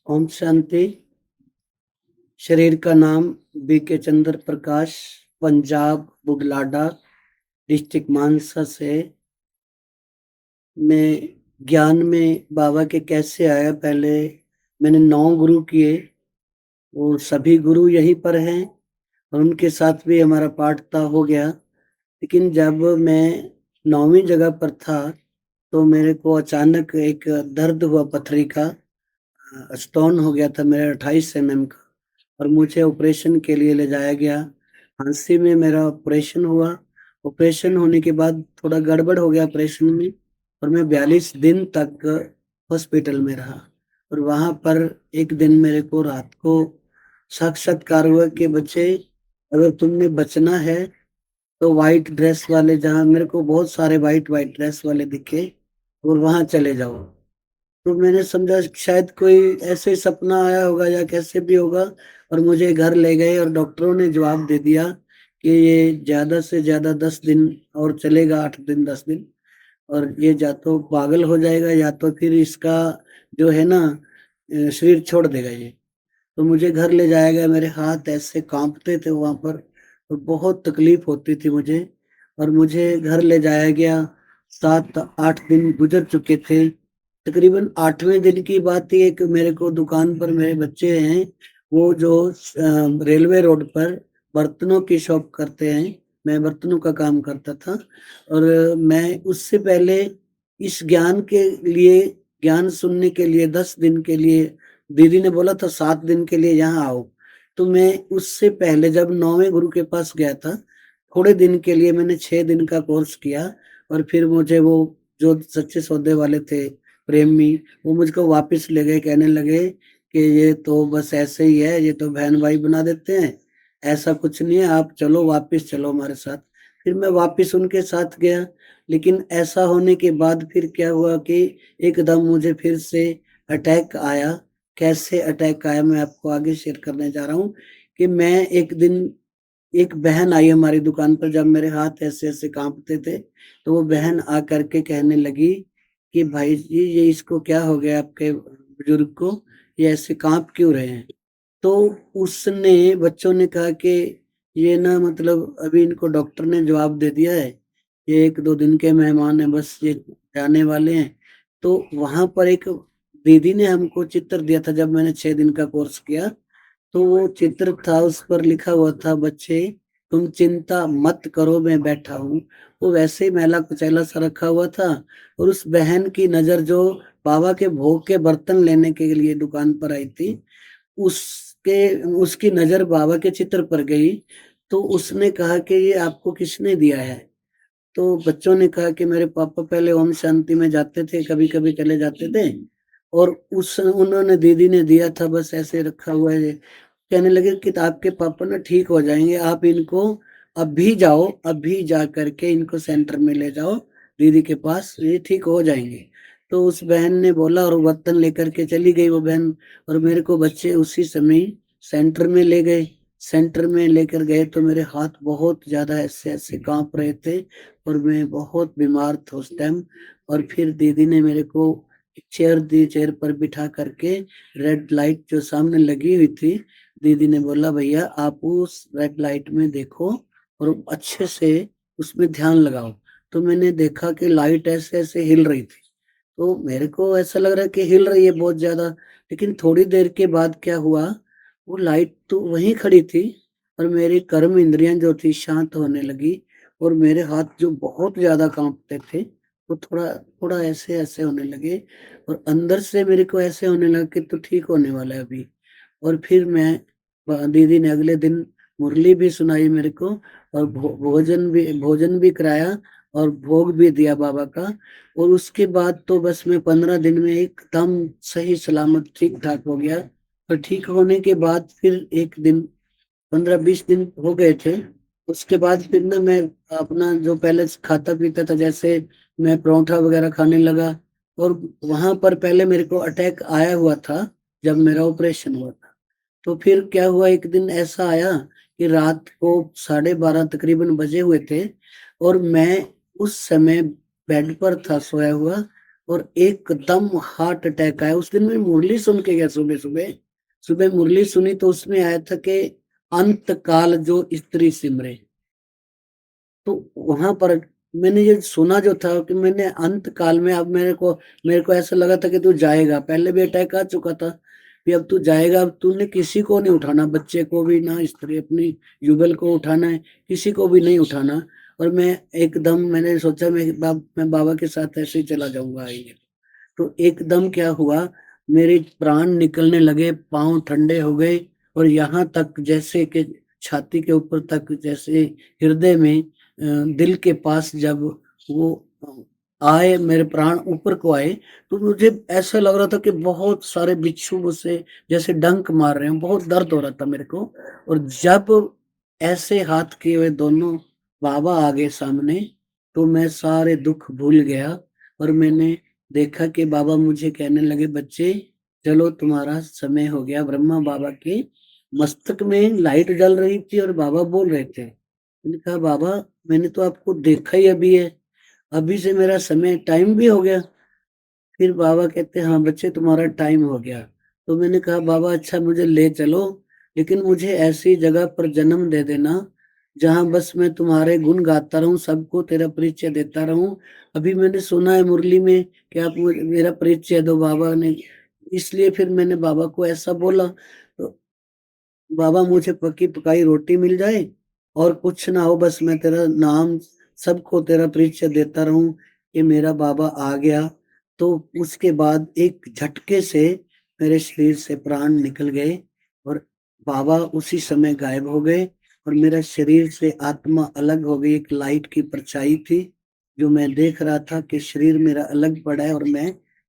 ओम शांति। शरीर का नाम बीके चंद्र प्रकाश, पंजाब बुगलाडा डिस्ट्रिक्ट मानसा से। मैं ज्ञान में बाबा के कैसे आया, पहले मैंने 9 गुरु किए। वो सभी गुरु यहीं पर हैं और उनके साथ भी हमारा पाठ हो गया। लेकिन जब मैं 9वीं जगह पर था तो मेरे को अचानक एक दर्द हुआ, पथरी का स्टोन हो गया था मेरा 28 mm का, और मुझे ऑपरेशन के लिए ले जाया गया। हांसी में मेरा ऑपरेशन हुआ। ऑपरेशन होने के बाद थोड़ा गड़बड़ हो गया ऑपरेशन में, और मैं 42 दिन तक हॉस्पिटल में रहा। और वहां पर एक दिन मेरे को रात को साक्षात्कार हुआ कि बच्चे, अगर तुमने बचना है तो व्हाइट ड्रेस वाले, जहाँ मेरे को बहुत सारे व्हाइट व्हाइट ड्रेस वाले दिखे, और वहां चले जाओ। तो मैंने समझा शायद कोई ऐसे सपना आया होगा या कैसे भी होगा, और मुझे घर ले गए और डॉक्टरों ने जवाब दे दिया कि ये ज्यादा से ज्यादा 10 दिन और चलेगा, 8 दिन 10 दिन, और ये या तो पागल हो जाएगा या तो फिर इसका जो है ना शरीर छोड़ देगा ये। तो मुझे घर ले जाया गया। मेरे हाथ ऐसे कांपते थे वहां पर, और बहुत तकलीफ होती थी मुझे, और मुझे घर ले जाया गया। 7-8 दिन गुजर चुके थे। तकरीबन 8वें दिन की बात थी, एक मेरे को दुकान पर मेरे बच्चे हैं, वो जो रेलवे रोड पर बर्तनों की शॉप करते हैं, मैं बर्तनों का काम करता था। और मैं उससे पहले इस ज्ञान के लिए, ज्ञान सुनने के लिए 10 दिन के लिए दीदी ने बोला था 7 दिन के लिए यहाँ आओ। तो मैं उससे पहले जब 9वें गुरु के पास गया था, थोड़े दिन के लिए मैंने 6 दिन का कोर्स किया, और फिर मुझे वो जो सच्चे सौदे वाले थे प्रेमी, वो मुझको वापस ले गए, कहने लगे कि ये तो बस ऐसे ही है, ये तो बहन भाई बना देते हैं, ऐसा कुछ नहीं है, आप चलो वापस चलो हमारे साथ। फिर मैं वापस उनके साथ गया। लेकिन ऐसा होने के बाद फिर क्या हुआ कि एकदम मुझे फिर से अटैक आया। कैसे अटैक आया मैं आपको आगे शेयर करने जा रहा हूँ। कि मैं एक दिन, एक बहन आई हमारी दुकान पर, जब मेरे हाथ ऐसे ऐसे कांपते थे, तो वो बहन आ करके कहने लगी कि भाई जी, ये इसको क्या हो गया, आपके बुजुर्ग को ये ऐसे कांप क्यों रहे हैं। तो उसने, बच्चों ने कहा कि ये ना, मतलब अभी इनको डॉक्टर ने जवाब दे दिया है, ये 1-2 दिन के मेहमान है, बस ये जाने वाले हैं। तो वहां पर एक दीदी ने हमको चित्र दिया था जब मैंने 6 दिन का कोर्स किया। तो वो चित्र था, उस पर लिखा हुआ था, बच्चे तुम चिंता मत करो, मैं बैठा हूँ। वो वैसे ही मैला कुचैला सा रखा हुआ था। और उस बहन की नजर, जो बाबा के भोग के बर्तन लेने के लिए दुकान पर आई थी, उसके उसकी नजर बाबा के चित्र पर गई। तो उसने कहा कि ये आपको किसने दिया है। तो बच्चों ने कहा कि मेरे पापा पहले ओम शांति में जाते थे, कभी कभी चले जाते थे, और उस उन्होंने, दीदी ने दिया था, बस ऐसे रखा हुआ है। कहने लगे कि आपके पापा ना ठीक हो जाएंगे, आप इनको अभी जाओ, अभी जा करके इनको सेंटर में ले जाओ दीदी के पास, ये ठीक हो जाएंगे। तो उस बहन ने बोला, और बर्तन लेकर के चली गई वो बहन। और मेरे को बच्चे उसी समय सेंटर में ले गए। सेंटर में लेकर गए तो मेरे हाथ बहुत ज्यादा ऐसे ऐसे कांप रहे थे, और मैं बहुत बीमार था उस टाइम। और फिर दीदी ने मेरे को एक चेयर दी, चेयर पर बिठा करके, रेड लाइट जो सामने लगी हुई थी, दीदी ने बोला भैया आप उस रेड लाइट में देखो और अच्छे से उसमें ध्यान लगाओ। तो मैंने देखा कि लाइट ऐसे ऐसे हिल रही थी। तो मेरे को ऐसा लग रहा है कि हिल रही है बहुत ज्यादा। लेकिन थोड़ी देर के बाद क्या हुआ, वो लाइट तो वहीं खड़ी थी, और मेरी कर्म इंद्रियां जो थी शांत होने लगी, और मेरे हाथ जो बहुत ज्यादा कांपते थे, वो थोड़ा थोड़ा ऐसे ऐसे होने लगे। और अंदर से मेरे को ऐसे होने लगा कि तू ठीक होने वाला है अभी। और फिर मैं, दीदी ने अगले दिन मुरली भी सुनाई मेरे को, और भोजन भी कराया, और भोग भी दिया बाबा का। और उसके बाद तो बस मैं 15 दिन में एकदम सही सलामत ठीक ठाक हो गया। और ठीक होने के बाद फिर एक दिन, 15-20 दिन हो गए थे। उसके बाद फिर ना मैं अपना जो पहले से खाता पीता था, जैसे मैं परोठा वगैरह खाने लगा। और वहां पर पहले मेरे को अटैक आया हुआ था जब मेरा ऑपरेशन हुआ था। तो फिर क्या हुआ, एक दिन ऐसा आया कि रात को 12:30 तकरीबन बजे हुए थे, और मैं उस समय बेड पर था सोया हुआ, और एकदम हार्ट अटैक आया। उस दिन मैं मुरली सुन के गया सुबह-सुबह। सुबह मुरली सुनी तो उसमें आया था कि अंत काल जो स्त्री सिमरे। तो वहाँ पर मैंने ये सुना जो था कि मैंने अंत काल में अब मेरे को ऐसा लगा था कि तू जाएगा। पहले भी अटैक आ चुका था कि अब तू जाएगा, अब तूने किसी को नहीं उठाना, बच्चे को भी ना, स्त्री अपनी युगल को उठाना है, किसी को भी नहीं उठाना। और मैंने सोचा मैं बाबा के साथ ऐसे ही चला जाऊँगा आएँगे। तो एकदम क्या हुआ, मेरे प्राण निकलने लगे, पाँव ठंडे हो गए और यहाँ तक जैसे कि छाती के ऊपर तक, जैसे हृदय में दिल के पास जब वो आए, मेरे प्राण ऊपर को आए, तो मुझे ऐसा लग रहा था कि बहुत सारे बिच्छू मुझसे जैसे डंक मार रहे हैं, बहुत दर्द हो रहा था मेरे को। और जब ऐसे हाथ किए हुए दोनों बाबा आ गए सामने, तो मैं सारे दुःख भूल गया और मैंने देखा कि बाबा मुझे कहने लगे, "बच्चे, चलो तुम्हारा समय हो गया।" ब्रह्मा बाबा के मस्तक में लाइट जल रही थी और बाबा बोल रहे थे। मैंने कहा, "बाबा, मैंने तो आपको देखा ही अभी है, अभी से मेरा समय टाइम भी हो गया।" फिर बाबा कहते, "हाँ बच्चे, तुम्हारा टाइम हो गया।" तो मैंने कहा, "बाबा अच्छा मुझे ले चलो, लेकिन मुझे ऐसी जगह पर जन्म दे देना, जहाँ बस मैं तुम्हारे गुण गाता रहूँ, सबको तेरा परिचय देता रहूँ। अभी मैंने सुना है मुरली में कि आप मुझे मेरा परिचय दो बाबा ने।" इसलिए फिर मैंने बाबा को ऐसा बोला। तो बाबा मुझे पकी-पकाई रोटी मिल जाए और कुछ ना हो, बस मैं तेरा नाम, सबको तेरा परिचय देता रहूँ, कि मेरा बाबा आ गया। तो उसके बाद एक झटके से मेरे शरीर से प्राण निकल गए और बाबा उसी समय गायब हो गए और मेरा शरीर से आत्मा अलग हो गई। एक लाइट की परछाई थी, जो मैं देख रहा था कि शरीर मेरा अलग पड़ा है और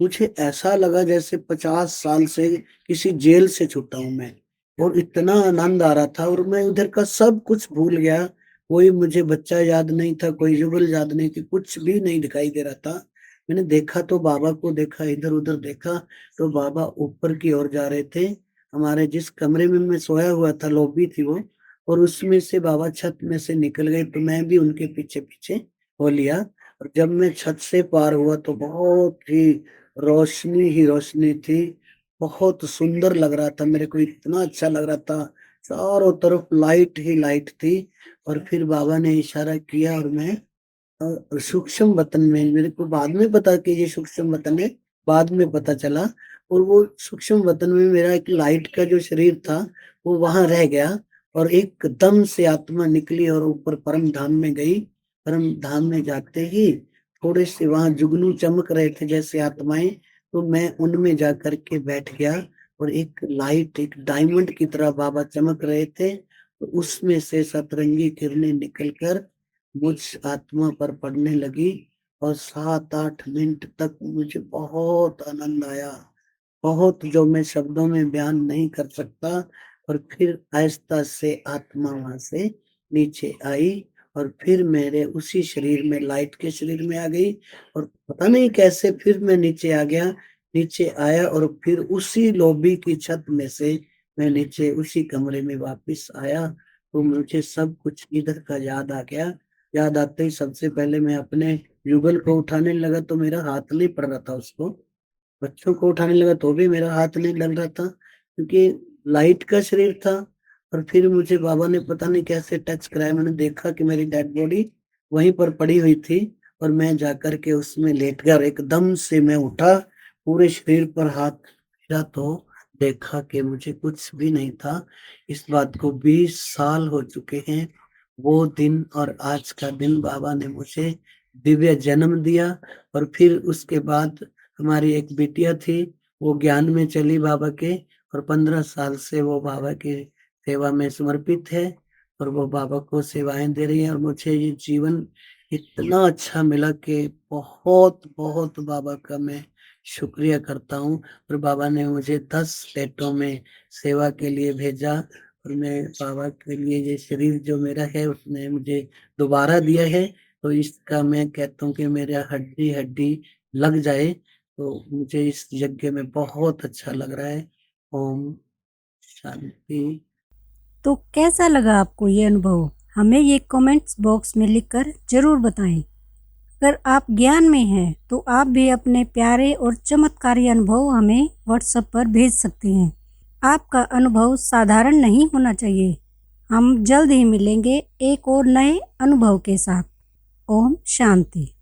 मुझे ऐसा लगा जैसे 50 साल से किसी जेल से छूटा हूँ मैं। और इतना आनंद आ रहा था और मैं उधर का सब कुछ भूल गया। कोई मुझे बच्चा याद नहीं था, कोई जुगल याद नहीं थी, कुछ भी नहीं दिखाई दे रहा था। मैंने देखा तो बाबा को देखा, इधर-उधर देखा तो बाबा ऊपर की ओर जा रहे थे। हमारे जिस कमरे में मैं सोया हुआ था, लॉबी थी वो, और उसमें से बाबा छत में से निकल गए तो मैं भी उनके पीछे-पीछे हो लिया। और जब मैं छत से पार हुआ तो बहुत ही रोशनी ही रोशनी थी। बहुत सुंदर लग रहा था, मेरे को इतना अच्छा लग रहा था। चारों तरफ लाइट ही लाइट थी और फिर बाबा ने इशारा किया और मैं सूक्ष्म वतन में, मेरे को बाद में पता कि ये सूक्ष्म वतन है, बाद में पता चला। और वो सूक्ष्म वतन में मेरा एक लाइट का जो शरीर था, वो वहाँ रह गया और एकदम से आत्मा निकली और ऊपर परम धाम में गई। परम धाम में जाते ही थोड़े से वहाँ जुगनू चमक रहे थे जैसे आत्माएँ, तो मैं उनमें जाकर के बैठ गया और एक लाइट, एक डायमंड की तरह बाबा चमक रहे थे, तो उसमें से सतरंगी किरणें निकल कर मुझ आत्मा पर पड़ने लगी और 7-8 मिनट तक मुझे बहुत आनंद आया। बहुत, जो मैं शब्दों में बयान नहीं कर सकता। और फिर आहिस्ता से आत्मा वहाँ से नीचे आई और फिर मेरे उसी शरीर में, लाइट के शरीर में आ गई और पता नहीं कैसे फिर मैं नीचे आ गया। नीचे आया और फिर उसी लॉबी की छत में से मैं नीचे उसी कमरे में वापस आया, तो मुझे सब कुछ इधर का याद आ गया। याद आते ही सबसे पहले मैं अपने युगल को उठाने लगा तो मेरा हाथ नहीं पड़ रहा था उसको। बच्चों को उठाने लगा तो भी मेरा हाथ नहीं डल रहा था, क्योंकि लाइट का शरीर था। और फिर मुझे बाबा ने पता नहीं कैसे टच कराया, मैंने देखा कि मेरी डेड बॉडी वहीं पर पड़ी हुई थी और मैं जाकर के उसमें लेट गया और एकदम से मैं उठा, पूरे शरीर पर हाथ फेरा तो देखा कि मुझे कुछ भी नहीं था। इस बात को 20 साल हो चुके हैं। वो दिन और आज का दिन बाबा ने मुझे दिव्य जन्म दिया। और फिर उसके बाद हमारी एक बिटिया थी, वो ज्ञान में चली बाबा के और 15 साल से वो बाबा की सेवा में समर्पित है और वो बाबा को सेवाएँ दे रही है और मुझे ये जीवन इतना अच्छा मिला कि बहुत-बहुत बाबा का मैं शुक्रिया करता हूँ। और बाबा ने मुझे 10 स्टेटों में सेवा के लिए भेजा और मैं बाबा के लिए ये शरीर जो मेरा है उसने मुझे दोबारा दिया है, तो इसका मैं कहता हूँ कि मेरा हड्डी-हड्डी लग जाए, तो मुझे इस यज्ञ में बहुत अच्छा लग रहा है। ओम शांति। तो कैसा लगा आपको ये अनुभव? हमें ये कमेंट्स बॉक्स में लिखकर ज़रूर बताएं। अगर आप ज्ञान में हैं तो आप भी अपने प्यारे और चमत्कारी अनुभव हमें व्हाट्सएप पर भेज सकते हैं। आपका अनुभव साधारण नहीं होना चाहिए। हम जल्द ही मिलेंगे एक और नए अनुभव के साथ। ओम शांति।